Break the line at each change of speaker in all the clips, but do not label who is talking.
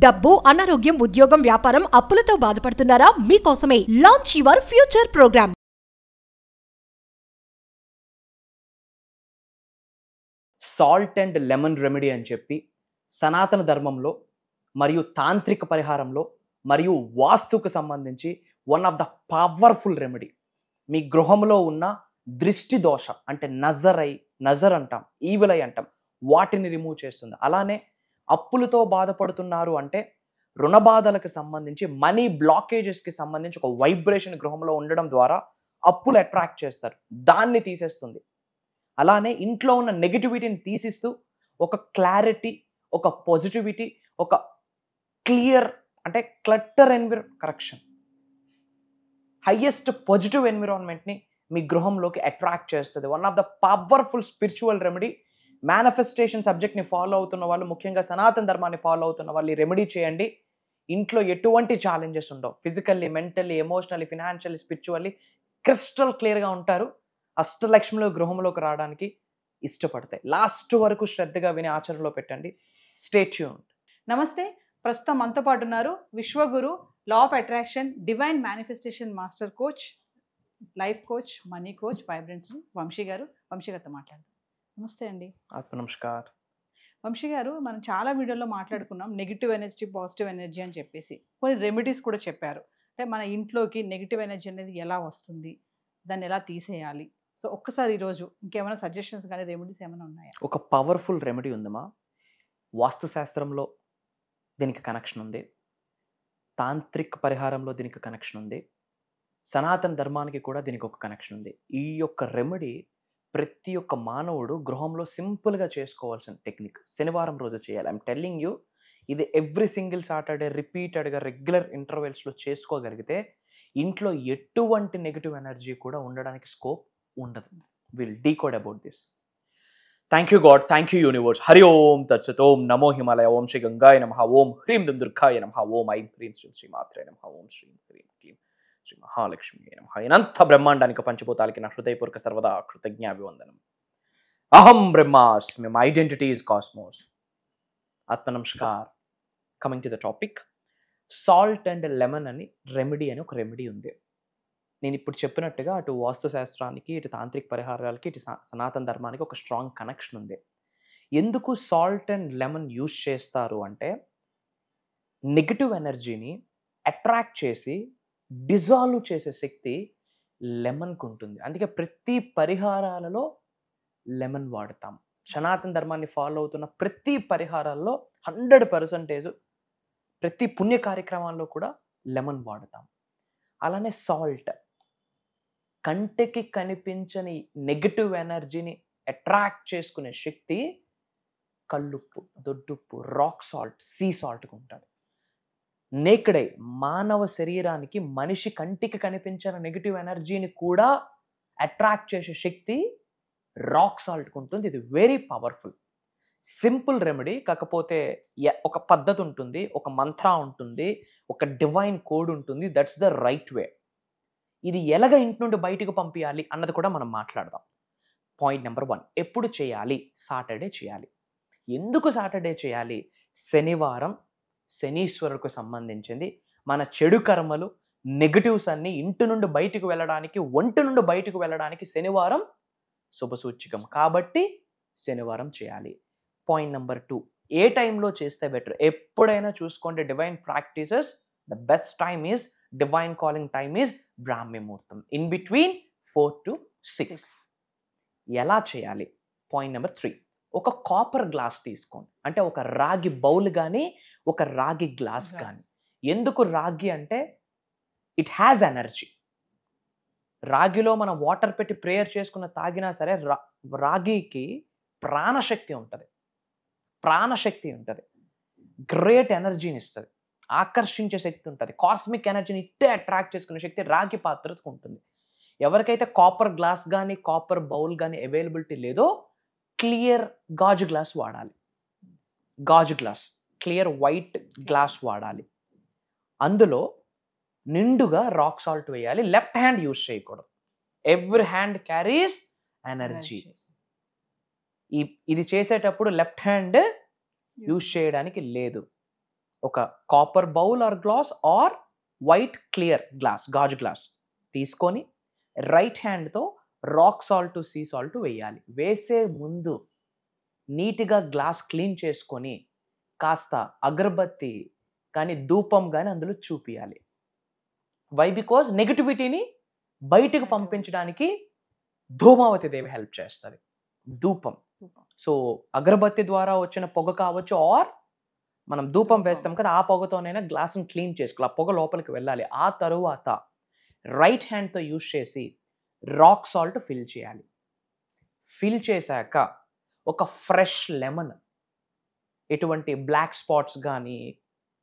డబ్బు, అనారోగ్యం, ఉద్యోగం, వ్యాపారం, అప్పులతో బాధపడుతున్నారా? మీకోసమే launch your future program.
Salt and lemon remedy అని చెప్పి సనాతన ధర్మంలో మరియు తాంత్రిక పరిహారంలో మరియు వాస్తుకు సంబంధించి one of the powerful remedy. మీ గృహంలో ఉన్న దృష్టి దోష అంటే నజర్ అంటాం, ఈవిల్ ఐ అంటాం, వాటిని రిమూవ్ చేస్తుంది. అలానే అప్పులతో బాధపడుతున్నారు అంటే రుణ బాధలకు సంబంధించి మనీ బ్లాకేజెస్కి సంబంధించి ఒక వైబ్రేషన్ గృహంలో ఉండడం ద్వారా అప్పులు అట్రాక్ట్ చేస్తారు, దాన్ని తీసేస్తుంది. అలానే ఇంట్లో ఉన్న నెగిటివిటీని తీసిస్తూ ఒక క్లారిటీ, ఒక పాజిటివిటీ, ఒక క్లియర్ అంటే క్లట్టర్ కరెక్షన్, హైయెస్ట్ పాజిటివ్ ఎన్విరాన్మెంట్ని మీ గృహంలోకి అట్రాక్ట్ చేస్తుంది. One of the powerful spiritual remedy. Manifestation సబ్జెక్ట్ని ఫాలో అవుతున్న వాళ్ళు, ముఖ్యంగా సనాతన ధర్మాన్ని ఫాలో అవుతున్న వాళ్ళు ఈ రెమెడీ చేయండి. ఇంట్లో ఎటువంటి ఛాలెంజెస్ ఉండవు. Physically, mentally, emotionally, financially, spiritually crystal క్లియర్గా ఉంటారు. అష్టలక్ష్మిలో గృహంలోకి రావడానికి ఇష్టపడతాయి. లాస్ట్ వరకు శ్రద్ధగా విని ఆచరణలో పెట్టండి. Stay tuned.
నమస్తే. ప్రస్తుతం మనతో పాటు ఉన్నారు విశ్వగురు, law of attraction, divine manifestation master coach, life coach, money coach, vibrance Vamshi గారు. వంశీ గారితో మాట్లాడదాం. నమస్తే అండి.
నమస్కారం.
వంశీ గారు, మనం చాలా వీడియోలో మాట్లాడుకున్నాం నెగిటివ్ ఎనర్జీ, పాజిటివ్ ఎనర్జీ అని చెప్పేసి కొన్ని రెమెడీస్ కూడా చెప్పారు. అంటే మన ఇంట్లోకి నెగిటివ్ ఎనర్జీ అనేది ఎలా వస్తుంది, దాన్ని ఎలా తీసేయాలి. సో ఒక్కసారి ఈరోజు ఇంకేమైనా సజెషన్స్ కానీ రెమెడీస్ ఏమైనా ఉన్నాయా?
ఒక పవర్ఫుల్ రెమెడీ ఉందమ్మా. వాస్తు శాస్త్రంలో దీనికి కనెక్షన్ ఉంది, తాంత్రిక పరిహారంలో దీనికి కనెక్షన్ ఉంది, సనాతన ధర్మానికి కూడా దీనికి ఒక కనెక్షన్ ఉంది. ఈ యొక్క రెమెడీ ప్రతి ఒక్క మానవుడు గృహంలో సింపుల్గా చేసుకోవాల్సిన టెక్నిక్. శనివారం రోజు చేయాలి. ఐఎమ్ టెల్లింగ్ యూ, ఇది ఎవ్రీ సింగిల్ సాటర్డే రిపీటెడ్గా రెగ్యులర్ ఇంటర్వెల్స్లో చేసుకోగలిగితే ఇంట్లో ఎటువంటి నెగిటివ్ ఎనర్జీ కూడా ఉండడానికి స్కోప్ ఉండదు. Will decode about this. Thank you God, thank you universe. Hari Om తత్సత్. ఓం నమో హిమాలయ. ఓం శ్రీ గంగాయ నమః. ఓం హ్రీం దుర్గాయ నమః. ఓం ఐం హ్రీం శ్రీం శ్రీమాత్రే నమః. ఓం శ్రీం హ్రీం క్లీం శ్రీ మహాలక్ష్మి నమః. అనంత బ్రహ్మాండానికి పంచభూతాలకి నా హృదయపూర్వక సర్వదా కృతజ్ఞాభివందనం. అహం బ్రహ్మాస్మి, మై ఐడెంటిటీ ఈజ్ కాస్మోస్. ఆత్మ నమస్కార్. Coming to the topic, salt and lemon అని రెమెడీ అని ఒక రెమెడీ ఉంది. నేను ఇప్పుడు చెప్పినట్టుగా అటు వాస్తు శాస్త్రానికి, ఇటు తాంత్రిక పరిహారాలకి, ఇటు సనాతన ధర్మానికి ఒక స్ట్రాంగ్ కనెక్షన్ ఉంది. ఎందుకు సాల్ట్ అండ్ లెమన్ యూజ్ చేస్తారు అంటే నెగిటివ్ ఎనర్జీని అట్రాక్ట్ చేసి డిజాల్వ్ చేసే శక్తి లెమన్కు ఉంటుంది. అందుకే ప్రతి పరిహారాలలో లెమన్ వాడతాం. సనాతన ధర్మాన్ని ఫాలో అవుతున్న ప్రతి పరిహారాల్లో 100% ప్రతి పుణ్య కార్యక్రమాల్లో కూడా లెమన్ వాడతాం. అలానే సాల్ట్, కంటికి కనిపించని నెగిటివ్ ఎనర్జీని అట్రాక్ట్ చేసుకునే శక్తి కల్లుప్పు, దొడ్డుప్పు, రాక్ సాల్ట్, సీ సాల్ట్కి ఉంటుంది. నేకడై మానవ శరీరానికి, మనిషి కంటికి కనిపించిన నెగిటివ్ ఎనర్జీని కూడా అట్రాక్ట్ చేసే శక్తి రాక్ సాల్ట్కి ఉంటుంది. ఇది వెరీ పవర్ఫుల్, సింపుల్ రెమెడీ. కాకపోతే ఒక పద్ధతి ఉంటుంది, ఒక మంత్ర ఉంటుంది, ఒక డివైన్ కోడ్ ఉంటుంది. That's the right way. ఇది ఎలాగ ఇంటి నుండి బయటకు పంపించాలి అన్నది కూడా మనం మాట్లాడదాం. పాయింట్ నెంబర్ 1, ఎప్పుడు చేయాలి? సాటర్డే చేయాలి. ఎందుకు సాటర్డే చేయాలి? శనివారం శనీశ్వరుడికి సంబంధించింది. మన చెడు కర్మలు, నెగిటివ్స్ అన్ని ఇంటి నుండి బయటకు వెళ్ళడానికి, ఒంటి నుండి బయటకు వెళ్ళడానికి శనివారం శుభసూచికం. కాబట్టి శనివారం చేయాలి. పాయింట్ నెంబర్ 2, ఏ టైంలో చేస్తే బెటర్? ఎప్పుడైనా చూసుకోండి, divine practices the best time is, divine calling time is బ్రాహ్మీ ముహూర్తం, ఇన్ బిట్వీన్ 4 to 6. ఎలా చేయాలి? పాయింట్ నెంబర్ 3, ఒక కాపర్ గ్లాస్ తీసుకోండి. అంటే ఒక రాగి బౌల్ కానీ, ఒక రాగి గ్లాస్ కానీ. ఎందుకు రాగి అంటే ఇట్ హ్యాజ్ ఎనర్జీ. రాగిలో మనం వాటర్ పెట్టి ప్రేయర్ చేసుకున్న తాగినా సరే రాగికి ప్రాణశక్తి ఉంటుంది, గ్రేట్ ఎనర్జీని ఇస్తుంది, ఆకర్షించే శక్తి ఉంటుంది, కాస్మిక్ ఎనర్జీని ఇట్టే అట్రాక్ట్ చేసుకునే శక్తి రాగి పాత్రకు ఉంటుంది. ఎవరికైతే కాపర్ గ్లాస్ కానీ, కాపర్ బౌల్ కానీ అవైలబిలిటీ లేదో క్లియర్ గాజు గ్లాస్ వాడాలి. గాజు గ్లాస్, క్లియర్ వైట్ గ్లాస్ వాడాలి. అందులో నిండుగా రాక్ సాల్ట్ వేయాలి. లెఫ్ట్ హ్యాండ్ యూజ్ చేయకూడదు. Every hand carries energy. ఇది చేసేటప్పుడు లెఫ్ట్ హ్యాండ్ యూజ్ చేయడానికి లేదు. ఒక copper bowl are glass are white clear glass, గాజు గ్లాస్ తీసుకొని రైట్ హ్యాండ్తో రాక్ సాల్ట్ సీ సాల్ట్ వేయాలి. వేసే ముందు నీట్గా గ్లాస్ క్లీన్ చేసుకొని కాస్త అగరబత్తి కానీ ధూపం కానీ అందులో చూపియాలి. వై? బికాజ్ నెగటివిటీని బయటకు పంపించడానికి ధూమావతి దేవి హెల్ప్ చేస్తుంది, ధూపం. సో అగరబత్తి ద్వారా వచ్చిన పొగ కావచ్చు, ఆర్ మనం ధూపం వేస్తాం కదా, ఆ పొగతోనైనా గ్లాస్ని క్లీన్ చేసుకోవాలి, ఆ పొగ లోపలికి వెళ్ళాలి. ఆ తరువాత రైట్ హ్యాండ్తో యూజ్ చేసి రాక్ సాల్ట్ ఫిల్ చేయాలి. ఫిల్ చేశాక ఒక ఫ్రెష్ లెమన్, ఎటువంటి బ్లాక్ స్పాట్స్ కానీ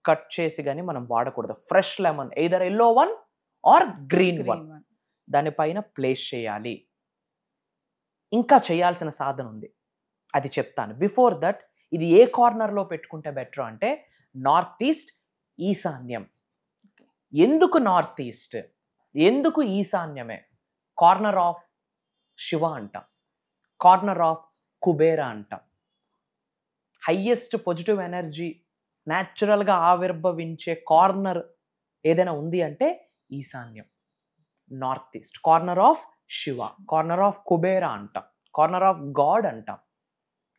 కట్ చేసి కానీ మనం వాడకూడదు. Fresh lemon, either yellow one or green one, దానిపైన ప్లేస్ చేయాలి. ఇంకా చేయాల్సిన సాధన ఉంది, అది చెప్తాను. బిఫోర్ దట్, ఇది ఏ కార్నర్లో పెట్టుకుంటే బెటర్ అంటే నార్త్ ఈస్ట్, ఈశాన్యం. ఎందుకు నార్త్ ఈస్ట్, ఎందుకు ఈశాన్యమే? కార్నర్ ఆఫ్ శివ అంటాం, కార్నర్ ఆఫ్ కుబేరా అంటాం. హయ్యెస్ట్ పాజిటివ్ ఎనర్జీ న్యాచురల్గా ఆవిర్భవించే కార్నర్ ఏదైనా ఉంది అంటే ఈశాన్యం, north east. Corner of Shiva, corner of Kubera అంటాం, కార్నర్ ఆఫ్ గాడ్ అంటాం.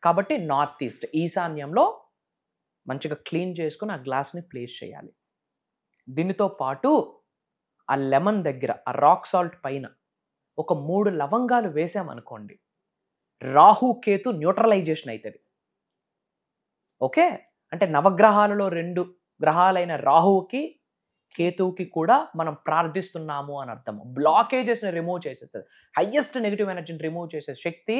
కాబట్టి నార్త్ ఈస్ట్, ఈశాన్యంలో మంచిగా క్లీన్ చేసుకుని ఆ గ్లాస్ని ప్లేస్ చేయాలి. దీనితో పాటు ఆ లెమన్ దగ్గర, ఆ రాక్ సాల్ట్ పైన ఒక 3 లవంగాలు వేసామనుకోండి, రాహు కేతు న్యూట్రలైజేషన్ అవుతుంది. ఓకే, అంటే నవగ్రహాలలో 2 గ్రహాలైన రాహువుకి కేతువుకి కూడా మనం ప్రార్థిస్తున్నాము అని అర్థం. బ్లాకేజెస్ని రిమూవ్ చేసేస్తుంది, హయ్యెస్ట్ నెగిటివ్ ఎనర్జీని రిమూవ్ చేసే శక్తి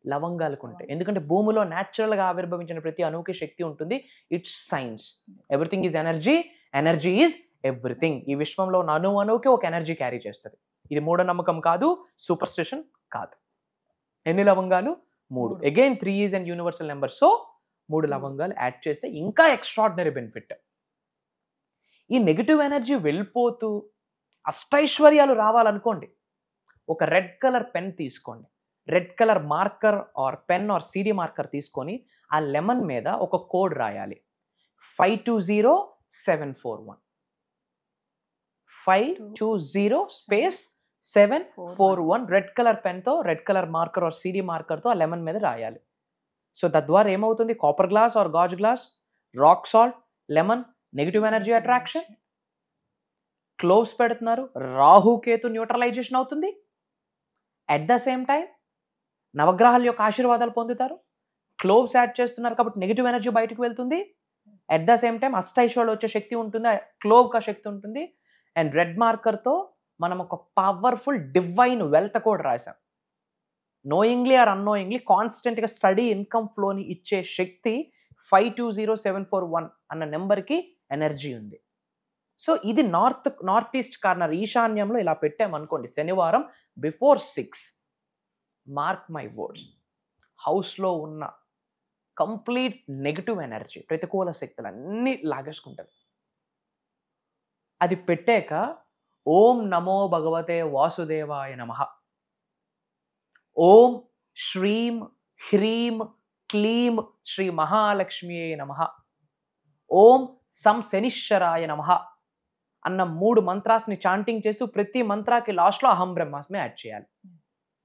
లవంగాలకు ఉంటాయి. ఎందుకంటే భూమిలో న్యాచురల్గా ఆవిర్భవించిన ప్రతి అణువుకి శక్తి ఉంటుంది. It's science, everything is energy, energy is everything. ఈ విశ్వంలో ఉన్న అణువుకి ఒక ఎనర్జీ క్యారీ చేస్తుంది. ఇది మూఢనమ్మకం కాదు, సూపర్ స్టిషన్ కాదు. ఎన్ని లవంగాలు? 3. Again 3 is and universal number. So 3 లవంగాలు యాడ్ చేస్తే ఇంకా ఎక్స్ట్రాడినరీ బెనిఫిట్. ఈ నెగిటివ్ ఎనర్జీ వెళ్ళిపోతూ అష్టైశ్వర్యాలు రావాలనుకోండి, ఒక రెడ్ కలర్ పెన్ తీసుకోండి, red colour marker or pen or CD marker తీసుకొని ఆ లెమన్ మీద ఒక కోడ్ రాయాలి, 520741. 520 స్పేస్ 741 రెడ్ కలర్ పెన్తో, red colour marker or CD మార్కర్తో ఆ లెమన్ మీద రాయాలి. సో తద్వారా ఏమవుతుంది? కాపర్ గ్లాస్ ఆర్ గాజ్ glass, rock salt, lemon, negative energy attraction. Cloves పెడుతున్నారు, రాహుకేతు న్యూట్రలైజేషన్ అవుతుంది. అట్ ద సేమ్ టైం నవగ్రహాల యొక్క ఆశీర్వాదాలు పొందుతారు. క్లోవ్స్ యాడ్ చేస్తున్నారు కాబట్టి నెగిటివ్ ఎనర్జీ బయటకు వెళ్తుంది. అట్ ద సేమ్ టైం అష్టైశ్వర్యాలు వచ్చే శక్తి ఉంటుంది, క్లోవ్కి ఆ శక్తి ఉంటుంది. అండ్ రెడ్ మార్కర్తో మనం ఒక పవర్ఫుల్ డివైన్ వెల్త్ కూడా రాసాం. నోయింగ్లీ ఆర్ అన్నోయింగ్లీ కాన్స్టెంట్గా స్టడీ ఇన్కమ్ ఫ్లోని ఇచ్చే శక్తి 520741 అన్న నెంబర్కి ఎనర్జీ ఉంది. సో ఇది నార్త్ ఈస్ట్ కార్నర్, ఈశాన్యంలో ఇలా పెట్టామనుకోండి శనివారం బిఫోర్ 6. మార్క్ మై వర్డ్స్, హౌస్లో ఉన్న కంప్లీట్ నెగిటివ్ ఎనర్జీ, ప్రతికూల శక్తులు అన్నీ లాగేసుకుంటుంది. అది పెట్టాక ఓం నమో భగవతే వాసుదేవాయ నమః, ఓం శ్రీం హ్రీం క్లీం శ్రీ మహాలక్ష్మియే నమః, ఓం సం శనిశ్చరాయ నమః అన్న 3 మంత్రాస్ని చాంటింగ్ చేస్తూ ప్రతి మంత్రాకి లాస్ట్లో అహం బ్రహ్మాస్మి యాడ్ చేయాలి.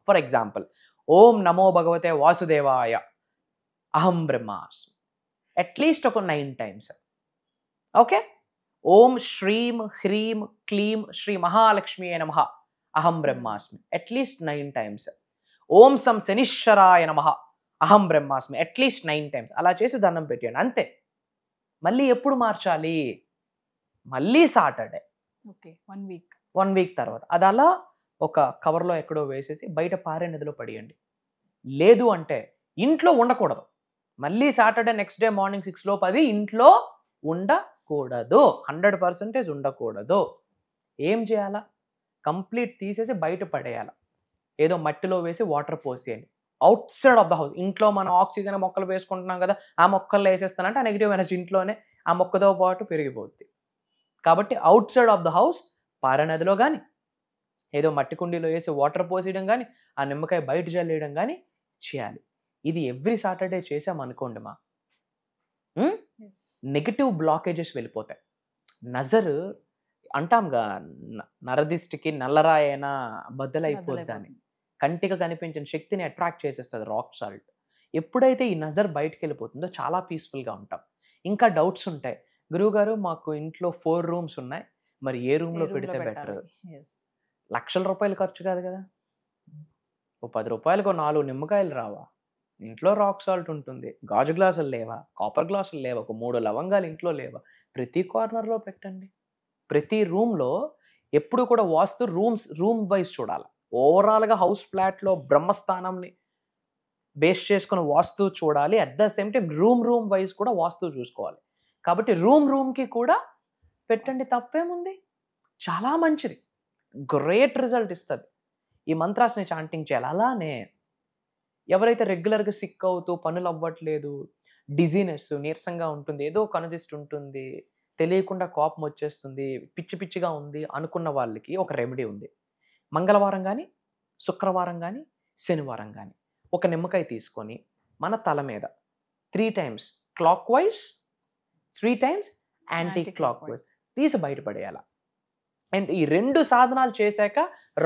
ఫర్ ఎగ్జాంపుల్, ఓం నమో భగవతే వాసుదేవాయ అహం బ్రహ్మాస్మి అట్లీస్ట్ ఒక 9 times. ఓకే, ఓం శ్రీం హ్రీం క్లీం శ్రీ మహాలక్ష్మియే నమః అహం బ్రహ్మాస్మి అట్లీస్ట్ 9 times. ఓం సం శనిశ్చరాయ నమః అహం బ్రహ్మాస్మి అట్లీస్ట్ 9 times. అలా చేసి దండం పెట్టండి, అంతే. మళ్ళీ ఎప్పుడు మార్చాలి? మళ్ళీ సాటర్డే,
ఓకే,
1 week తర్వాత. అది అలా ఒక కవర్లో ఎక్కడో వేసేసి బయట పారే నదిలో పడేయండి. లేదు అంటే ఇంట్లో ఉండకూడదు. మళ్ళీ సాటర్డే నెక్స్ట్ డే మార్నింగ్ 6 లోపు అది ఇంట్లో ఉండకూడదు, 100% ఉండకూడదు. ఏం చేయాలా? కంప్లీట్ తీసేసి బయట పడేయాలి, ఏదో మట్టిలో వేసి వాటర్ పోసేయండి. Outside of the house. ఇంట్లో మనం ఆక్సిజన్ మొక్కలు వేసుకుంటున్నాం కదా, ఆ మొక్కల్లో వేసేస్తానంటే ఆ నెగిటివ్ ఎనర్జీ ఇంట్లోనే ఆ మొక్కతో పాటు పెరిగిపోతుంది. కాబట్టి out side of the house పారే నదిలో కానీ, ఏదో మట్టి కుండీలో వేసి వాటర్ పోసేయడం కానీ, ఆ నిమ్మకాయ బయట జల్లేయడం కానీ చేయాలి. ఇది ఎవ్రీ సాటర్డే చేసామనుకోండి మా, నెగిటివ్ బ్లాకేజెస్ వెళ్ళిపోతాయి. నజర్ అంటాంగా, నరదిష్టికి నల్లరాయైనా బద్దలైపోద్ది అని. కంటికి కనిపించిన శక్తిని అట్రాక్ట్ చేసేస్తుంది రాక్ సాల్ట్. ఎప్పుడైతే ఈ నజర్ బయటకు వెళ్ళిపోతుందో చాలా పీస్ఫుల్గా ఉంటాం. ఇంకా డౌట్స్ ఉంటాయి, గురువుగారు మాకు ఇంట్లో 4 రూమ్స్ ఉన్నాయి, మరి ఏ రూమ్లో పెడితే బెటర్? లక్షల రూపాయలు ఖర్చు కాదు కదా, ఓ 10 రూపాయలకు 4 నిమ్మకాయలు రావా? ఇంట్లో రాక్ సాల్ట్ ఉంటుంది, గాజు గ్లాసులు లేవా, కాపర్ గ్లాసులు లేవా, ఒక 3 లవంగాలు ఇంట్లో లేవా? ప్రతి కార్నర్లో పెట్టండి. ప్రతి రూమ్లో ఎప్పుడు కూడా వాస్తు రూమ్ వైజ్ చూడాలి. ఓవరాల్గా హౌస్ ఫ్లాట్లో బ్రహ్మస్థానంని బేస్ చేసుకుని వాస్తు చూడాలి. At the same time room wise కూడా వాస్తు చూసుకోవాలి. కాబట్టి రూమ్కి కూడా పెట్టండి, తప్పేముంది, చాలా మంచిది, గ్రేట్ రిజల్ట్ ఇస్తుంది. ఈ మంత్రాస్ని చాంటింగ్ చేయాలి. అలానే ఎవరైతే రెగ్యులర్గా సిక్ అవుతూ పనులు అవ్వట్లేదు, డిజీనెస్, నీరసంగా ఉంటుంది, ఏదో కనుదిష్టి ఉంటుంది, తెలియకుండా కోపం వచ్చేస్తుంది, పిచ్చిగా ఉంది అనుకున్న వాళ్ళకి ఒక రెమెడీ ఉంది. మంగళవారం కానీ, శుక్రవారం కానీ, శనివారం కానీ ఒక నిమ్మకాయ తీసుకొని మన తల మీద 3 times clock wise, 3 times anti clock wise తీసి బయటపడేయాలి. అండ్ ఈ 2 సాధనాలు చేశాక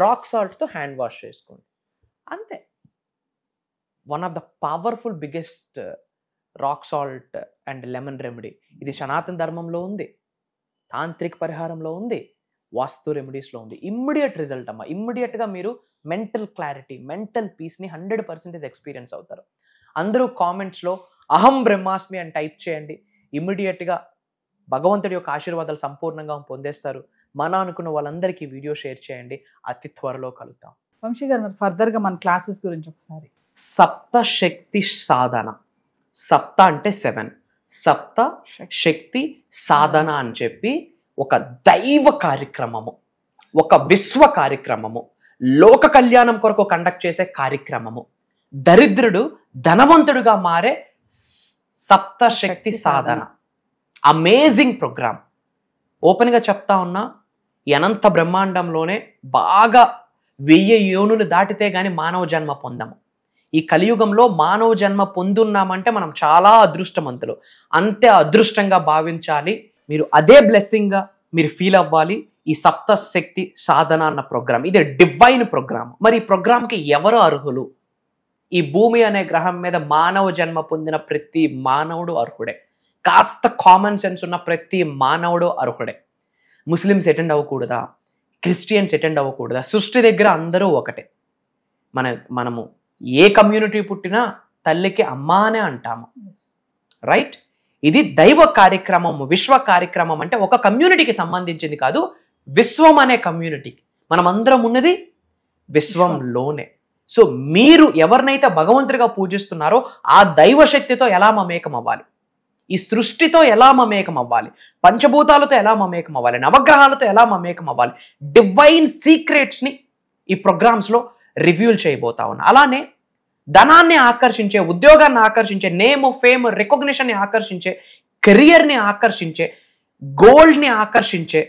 రాక్ సాల్ట్తో హ్యాండ్ వాష్ చేసుకోండి, అంతే. One of the powerful biggest rock salt and lemon remedy. ఇది సనాతన ధర్మంలో ఉంది, తాంత్రిక పరిహారంలో ఉంది, వాస్తు రెమెడీస్లో ఉంది. ఇమ్మీడియట్ రిజల్ట్ అమ్మ. ఇమ్మీడియట్గా మీరు మెంటల్ క్లారిటీ, మెంటల్ పీస్ని 100% ఎక్స్పీరియన్స్ అవుతారు. అందరూ కామెంట్స్లో అహం బ్రహ్మాస్మి అని టైప్ చేయండి. ఇమ్మీడియట్గా భగవంతుడి యొక్క ఆశీర్వాదాలు సంపూర్ణంగా పొందేస్తారు. మన అనుకున్న వాళ్ళందరికీ వీడియో షేర్ చేయండి. అతి త్వరలో కలుద్దాం.
వంశీ గారు, మరి ఫర్దర్గా మన క్లాసెస్ గురించి ఒకసారి.
సప్త శక్తి సాధన. సప్త అంటే 7, సప్త శక్తి సాధన అని చెప్పి ఒక దైవ కార్యక్రమము, ఒక విశ్వ కార్యక్రమము, లోక కళ్యాణం కొరకు కండక్ట్ చేసే కార్యక్రమము. దరిద్రుడు ధనవంతుడుగా మారే సప్త శక్తి సాధన. Amazing programme. ఓపెన్గా చెప్తా ఉన్నా, అనంత బ్రహ్మాండంలోనే బాగా 1000 యోనులు దాటితే గాని మానవ జన్మ పొందము. ఈ కలియుగంలో మానవ జన్మ పొందున్నామంటే మనం చాలా అదృష్టవంతులు. అంతే అదృష్టంగా భావించాలి. మీరు అదే బ్లెస్సింగ్గా మీరు ఫీల్ అవ్వాలి. ఈ సప్త శక్తి సాధన అన్న ప్రోగ్రామ్, ఇది డివైన్ ప్రోగ్రామ్. మరి ఈ ప్రోగ్రామ్కి ఎవరు అర్హులు? ఈ భూమి అనే గ్రహం మీద మానవ జన్మ పొందిన ప్రతి మానవుడు అర్హుడే. కాస్త కామన్ సెన్స్ ఉన్న ప్రతి మానవుడు అర్హుడే. ముస్లిమ్స్ అటెండ్ అవ్వకూడదా? క్రిస్టియన్స్ అటెండ్ అవ్వకూడదా? సృష్టి దగ్గర అందరూ ఒకటే. మనము ఏ కమ్యూనిటీ పుట్టినా తల్లికి అమ్మా అనే అంటాము, రైట్? ఇది దైవ కార్యక్రమం, విశ్వ కార్యక్రమం. అంటే ఒక కమ్యూనిటీకి సంబంధించింది కాదు, విశ్వం అనే కమ్యూనిటీకి. మనం అందరం ఉన్నది విశ్వంలోనే. సో మీరు ఎవరినైతే భగవంతుడిగా పూజిస్తున్నారో ఆ దైవ శక్తితో ఎలా మమేకం అవ్వాలి, ఈ సృష్టితో ఎలా మమేకం అవ్వాలి, పంచభూతాలతో ఎలా మమేకం అవ్వాలి, నవగ్రహాలతో ఎలా మమేకం అవ్వాలి, డివైన్ సీక్రెట్స్ని ఈ ప్రోగ్రామ్స్లో రివ్యూల్ చేయబోతా ఉన్నా. అలానే ధనాన్ని ఆకర్షించే, ఉద్యోగాన్ని ఆకర్షించే, నేమ్, ఫేమ్, రికగ్నిషన్ని ఆకర్షించే, కెరియర్ని ఆకర్షించే, గోల్డ్ని ఆకర్షించే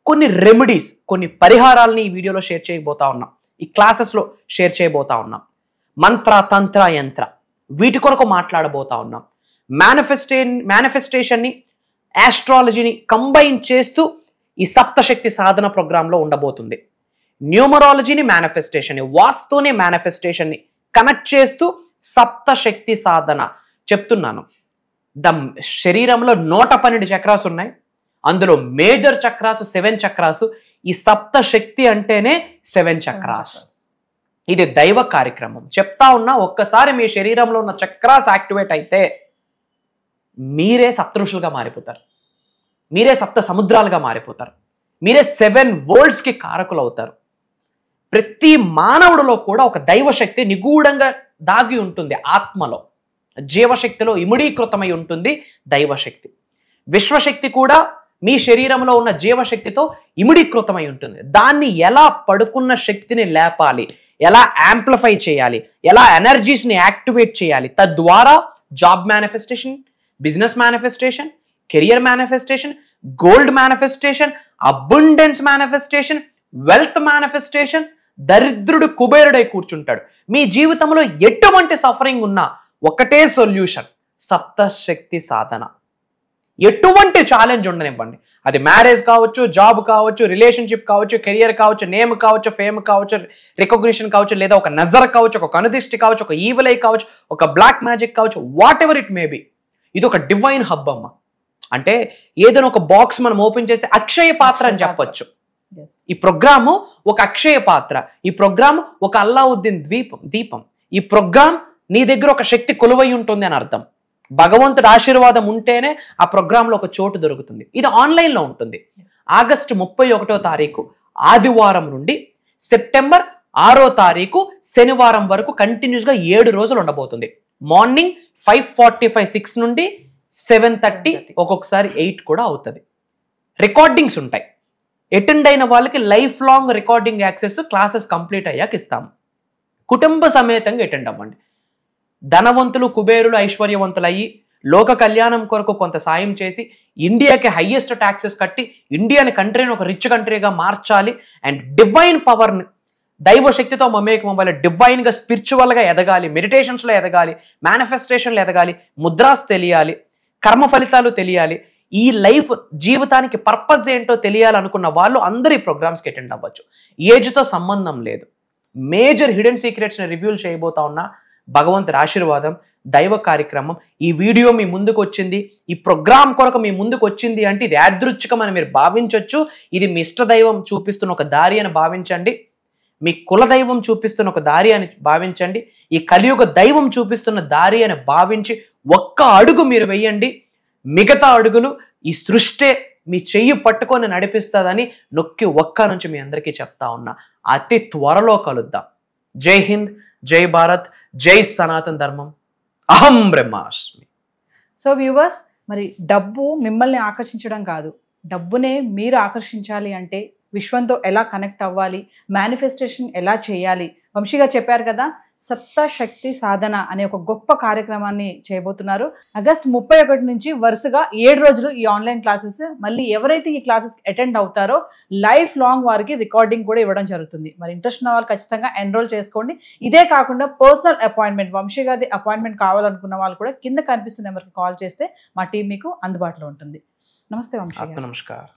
కొన్ని రెమెడీస్, కొన్ని పరిహారాలని ఈ వీడియోలో షేర్ చేయబోతా ఉన్నాం, ఈ క్లాసెస్లో షేర్ చేయబోతా ఉన్నాం. మంత్ర, తంత్ర, యంత్ర, వీటి కొరకు మాట్లాడబోతా ఉన్నాం. మేనిఫెస్టేషన్ని, ఆస్ట్రాలజీని కంబైన్ చేస్తూ ఈ సప్తశక్తి సాధన ప్రోగ్రాంలో ఉండబోతుంది. న్యూమరాలజీని, మేనిఫెస్టేషన్ని, వాస్తుని, మేనిఫెస్టేషన్ని కనెక్ట్ చేస్తూ సప్తశక్తి సాధన చెప్తున్నాను. శరీరంలో 112 చక్రాస్ ఉన్నాయి. అందులో మేజర్ చక్రాస్ 7 చక్రాస్. ఈ సప్తశక్తి అంటేనే 7 చక్రాస్. ఇది దైవ కార్యక్రమం. చెప్తా ఉన్నా, ఒక్కసారి మీ శరీరంలో ఉన్న చక్రాస్ యాక్టివేట్ అయితే మీరే సప్తఋషులుగా మారిపోతారు, మీరే సప్త సముద్రాలుగా మారిపోతారు, మీరే 7 వరల్డ్స్కి కారకులు అవుతారు. ప్రతి మానవుడిలో కూడా ఒక దైవశక్తి నిగూఢంగా దాగి ఉంటుంది. ఆత్మలో, జీవశక్తిలో ఇమిడీకృతమై ఉంటుంది దైవశక్తి. విశ్వశక్తి కూడా మీ శరీరంలో ఉన్న జీవశక్తితో ఇమిడీకృతమై ఉంటుంది. దాన్ని ఎలా పడుకున్న శక్తిని లేపాలి, ఎలా యాంప్లిఫై చేయాలి, ఎలా ఎనర్జీస్ని యాక్టివేట్ చేయాలి, తద్వారా job manifestation, business manifestation, career manifestation, gold manifestation, abundance manifestation, wealth manifestation. దరిద్రుడు కుబేరుడై కూర్చుంటాడు. మీ జీవితంలో ఎటువంటి సఫరింగ్ ఉన్నా ఒకటే సొల్యూషన్, సప్తశక్తి సాధన. ఎటువంటి ఛాలెంజ్ ఉండనివ్వండి, అది మ్యారేజ్ కావచ్చు, జాబ్ కావచ్చు, రిలేషన్షిప్ కావచ్చు, కెరియర్ కావచ్చు, నేమ్ కావచ్చు, ఫేమ్ కావచ్చు, రికగ్నిషన్ కావచ్చు, లేదా ఒక నజర్ కావచ్చు, ఒక కనుదిష్టి కావచ్చు, ఒక ఈవిల్ ఐ కావచ్చు, ఒక బ్లాక్ మ్యాజిక్ కావచ్చు, what ever it may be, ఇది ఒక డివైన్ హబ్ అమ్మ. అంటే ఏదైనా ఒక బాక్స్ మనం ఓపెన్ చేస్తే అక్షయ పాత్ర అని చెప్పొచ్చు. ఈ ప్రోగ్రాము ఒక అక్షయ పాత్ర, ఈ ప్రోగ్రామ్ ఒక అల్లావుద్దీన్ దీపం. ఈ ప్రోగ్రామ్ నీ దగ్గర ఒక శక్తి కొలువై ఉంటుంది అని అర్థం. భగవంతుడి ఆశీర్వాదం ఉంటేనే ఆ ప్రోగ్రాంలో ఒక చోటు దొరుకుతుంది. ఇది ఆన్లైన్లో ఉంటుంది. ఆగస్టు 31వ తారీఖు ఆదివారం నుండి సెప్టెంబర్ 6వ తారీఖు శనివారం వరకు కంటిన్యూస్గా 7 రోజులు ఉండబోతుంది. మార్నింగ్ 5:45 6 నుండి 7:30, ఒక్కొక్కసారి 8 కూడా అవుతుంది. రికార్డింగ్స్ ఉంటాయి. అటెండ్ అయిన వాళ్ళకి life long recording access classes complete అయ్యాక ఇస్తాము. కుటుంబ సమేతంగా అటెండ్ అవ్వండి. ధనవంతులు, కుబేరులు, ఐశ్వర్యవంతులు అయ్యి లోక కళ్యాణం కొరకు కొంత సాయం చేసి ఇండియాకి హైయెస్ట్ ట్యాక్సెస్ కట్టి ఇండియాని కంట్రీని ఒక రిచ్ కంట్రీగా మార్చాలి. అండ్ డివైన్ పవర్ని, దైవ శక్తితో మమేకం అవ్వాలి, డివైన్గా స్పిరిచువల్గా ఎదగాలి, మెడిటేషన్స్లో ఎదగాలి, మేనిఫెస్టేషన్లో ఎదగాలి, ముద్రాస్ తెలియాలి, కర్మ ఫలితాలు తెలియాలి, ఈ లైఫ్ జీవితానికి పర్పస్ ఏంటో తెలియాలనుకున్న వాళ్ళు అందరూ ఈ ప్రోగ్రామ్స్కి అటెండ్ అవ్వచ్చు. ఏజ్తో సంబంధం లేదు. మేజర్ హిడెన్ సీక్రెట్స్ని రివ్యూలు చేయబోతా ఉన్నా. భగవంతుడి ఆశీర్వాదం, దైవ కార్యక్రమం. ఈ వీడియో మీ ముందుకు వచ్చింది, ఈ ప్రోగ్రామ్ కొరకు మీ ముందుకు వచ్చింది అంటే ఇది యాదృచ్ఛికం అని మీరు భావించవచ్చు. ఇది మీ ఇష్టదైవం చూపిస్తున్న ఒక దారి అని భావించండి. మీ కులదైవం చూపిస్తున్న ఒక దారి అని భావించండి. ఈ కలియుగ దైవం చూపిస్తున్న దారి అని భావించి ఒక్క అడుగు మీరు వెయ్యండి. మిగతా అడుగులు ఈ సృష్టి మీ చెయ్యి పట్టుకొని నడిపిస్తుందని నొక్కి ఒక్క నుంచి మీ అందరికీ చెప్తా ఉన్నా. అతి త్వరలో కలుద్దాం. జై హింద్, జై భారత్, జై సనాతన ధర్మం. అహం బ్రహ్మాస్మి.
సో వ్యూవర్స్, మరి డబ్బు మిమ్మల్ని ఆకర్షించడం కాదు, డబ్బునే మీరు ఆకర్షించాలి అంటే విశ్వంతో ఎలా కనెక్ట్ అవ్వాలి, మేనిఫెస్టేషన్ ఎలా చేయాలి, వంశీగా చెప్పారు కదా. సప్త శక్తి సాధన అనే ఒక గొప్ప కార్యక్రమాన్ని చేయబోతున్నారు. ఆగస్ట్ 31 నుంచి వరుసగా 7 రోజులు ఈ ఆన్లైన్ క్లాసెస్. మళ్ళీ ఎవరైతే ఈ క్లాసెస్ అటెండ్ అవుతారో లైఫ్ లాంగ్ వారికి రికార్డింగ్ కూడా ఇవ్వడం జరుగుతుంది. మరి ఇంట్రెస్ట్ ఉన్న వాళ్ళు ఖచ్చితంగా ఎన్రోల్ చేసుకోండి. ఇదే కాకుండా పర్సనల్ అపాయింట్మెంట్, వంశీ గారి అపాయింట్మెంట్ కావాలనుకున్న వాళ్ళు కూడా కింద కనిపిస్తున్న నెంబర్కి కాల్ చేస్తే మా టీం మీకు అందుబాటులో ఉంటుంది. నమస్తే వంశీ గారు.
నమస్కారం.